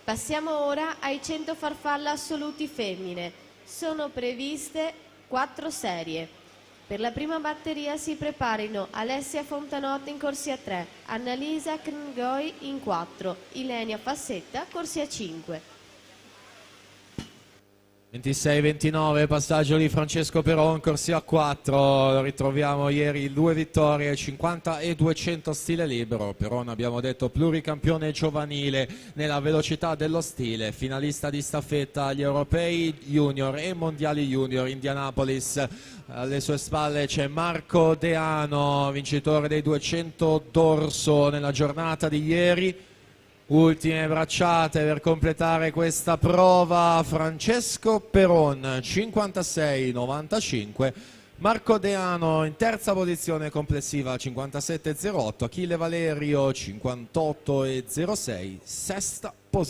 Passiamo ora ai 100 farfalla assoluti femmine. Sono previste 4 serie. Per la prima batteria si preparino Alessia Fontanotte in corsia 3, Annalisa Kngoy in 4, Ilenia Fassetta corsia 5. 26-29, passaggio di Francesco Peron, corsia 4, ritroviamo ieri 2 vittorie, 50 e 200 stile libero. Peron, abbiamo detto, pluricampione giovanile nella velocità dello stile, finalista di staffetta agli europei junior e mondiali junior Indianapolis. Alle sue spalle c'è Marco Deano, vincitore dei 200 dorso nella giornata di ieri. Ultime bracciate per completare questa prova: Francesco Peron 56-95, Marco Deano in terza posizione complessiva 57-08, Achille Valerio 58-06, sesta posizione.